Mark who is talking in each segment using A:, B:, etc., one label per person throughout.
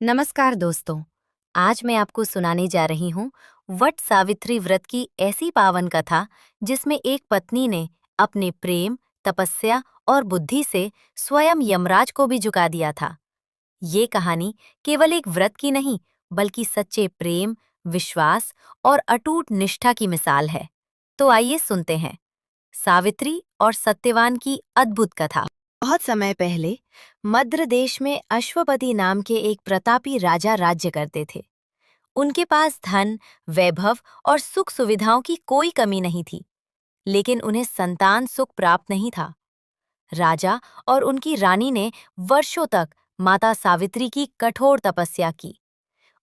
A: नमस्कार दोस्तों। आज मैं आपको सुनाने जा रही हूँ वट सावित्री व्रत की ऐसी पावन कथा जिसमें एक पत्नी ने अपने प्रेम, तपस्या और बुद्धि से स्वयं यमराज को भी झुका दिया था। ये कहानी केवल एक व्रत की नहीं, बल्कि सच्चे प्रेम, विश्वास और अटूट निष्ठा की मिसाल है। तो आइए सुनते हैं सावित्री और सत्यवान की अद्भुत कथा। बहुत समय पहले मद्र देश में अश्वपति नाम के एक प्रतापी राजा राज्य करते थे। उनके पास धन, वैभव और सुख सुविधाओं की कोई कमी नहीं थी, लेकिन उन्हें संतान सुख प्राप्त नहीं था। राजा और उनकी रानी ने वर्षों तक माता सावित्री की कठोर तपस्या की।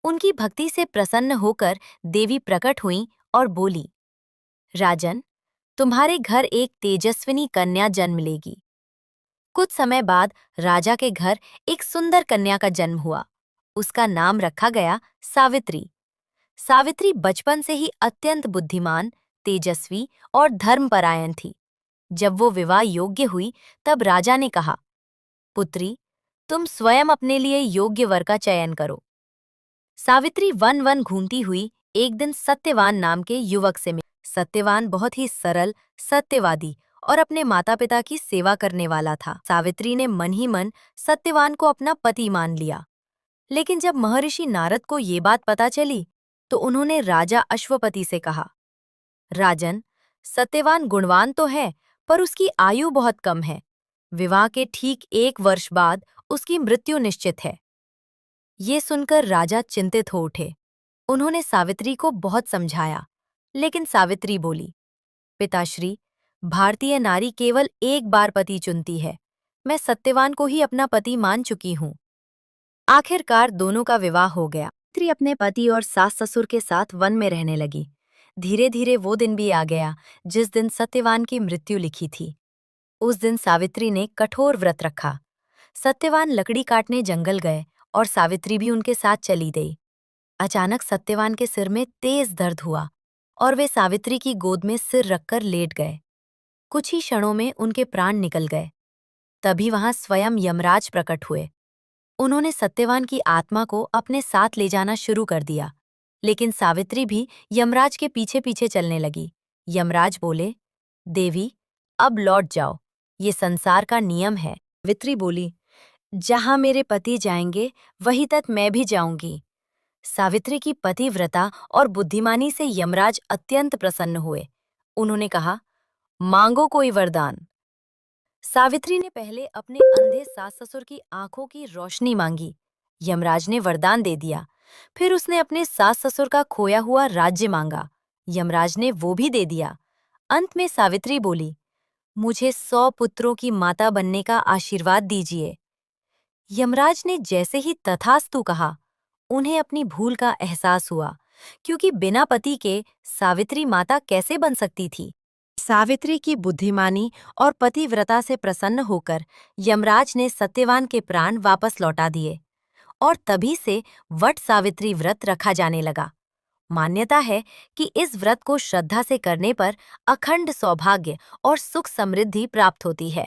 A: उनकी भक्ति से प्रसन्न होकर देवी प्रकट हुईं और बोली, राजन, तुम्हारे घर एक तेजस्विनी कन्या जन्म लेगी। कुछ समय बाद राजा के घर एक सुंदर कन्या का जन्म हुआ। उसका नाम रखा गया सावित्री। सावित्री बचपन से ही अत्यंत बुद्धिमान, तेजस्वी और धर्मपरायण थी। जब वो विवाह योग्य हुई, तब राजा ने कहा, पुत्री, तुम स्वयं अपने लिए योग्य वर का चयन करो। सावित्री वन वन घूमती हुई एक दिन सत्यवान नाम के युवक से मिली। सत्यवान बहुत ही सरल, सत्यवादी और अपने माता पिता की सेवा करने वाला था। सावित्री ने मन ही मन सत्यवान को अपना पति मान लिया। लेकिन जब महर्षि नारद को ये बात पता चली, तो उन्होंने राजा अश्वपति से कहा, राजन, सत्यवान गुणवान तो है, पर उसकी आयु बहुत कम है। विवाह के ठीक 1 वर्ष बाद उसकी मृत्यु निश्चित है। ये सुनकर राजा चिंतित हो उठे। उन्होंने सावित्री को बहुत समझाया, लेकिन सावित्री बोली, पिताश्री, भारतीय नारी केवल एक बार पति चुनती है। मैं सत्यवान को ही अपना पति मान चुकी हूँ। आखिरकार दोनों का विवाह हो गया। सावित्री अपने पति और सास ससुर के साथ वन में रहने लगी। धीरे धीरे वो दिन भी आ गया जिस दिन सत्यवान की मृत्यु लिखी थी। उस दिन सावित्री ने कठोर व्रत रखा। सत्यवान लकड़ी काटने जंगल गए और सावित्री भी उनके साथ चली गई। अचानक सत्यवान के सिर में तेज दर्द हुआ और वे सावित्री की गोद में सिर रखकर लेट गए। कुछ ही क्षणों में उनके प्राण निकल गए। तभी वहां स्वयं यमराज प्रकट हुए। उन्होंने सत्यवान की आत्मा को अपने साथ ले जाना शुरू कर दिया, लेकिन सावित्री भी यमराज के पीछे पीछे चलने लगी। यमराज बोले, देवी, अब लौट जाओ, ये संसार का नियम है। सावित्री बोली, जहां मेरे पति जाएंगे वहीं तक मैं भी जाऊंगी। सावित्री की पतिव्रता और बुद्धिमानी से यमराज अत्यंत प्रसन्न हुए। उन्होंने कहा, मांगो कोई वरदान। सावित्री ने पहले अपने अंधे सास ससुर की आंखों की रोशनी मांगी। यमराज ने वरदान दे दिया। फिर उसने अपने सास ससुर का खोया हुआ राज्य मांगा। यमराज ने वो भी दे दिया। अंत में सावित्री बोली, मुझे 100 पुत्रों की माता बनने का आशीर्वाद दीजिए। यमराज ने जैसे ही तथास्तु कहा, उन्हें अपनी भूल का एहसास हुआ, क्योंकि बिना पति के सावित्री माता कैसे बन सकती थी। सावित्री की बुद्धिमानी और पतिव्रता से प्रसन्न होकर यमराज ने सत्यवान के प्राण वापस लौटा दिए और तभी से वट सावित्री व्रत रखा जाने लगा। मान्यता है कि इस व्रत को श्रद्धा से करने पर अखंड सौभाग्य और सुख समृद्धि प्राप्त होती है।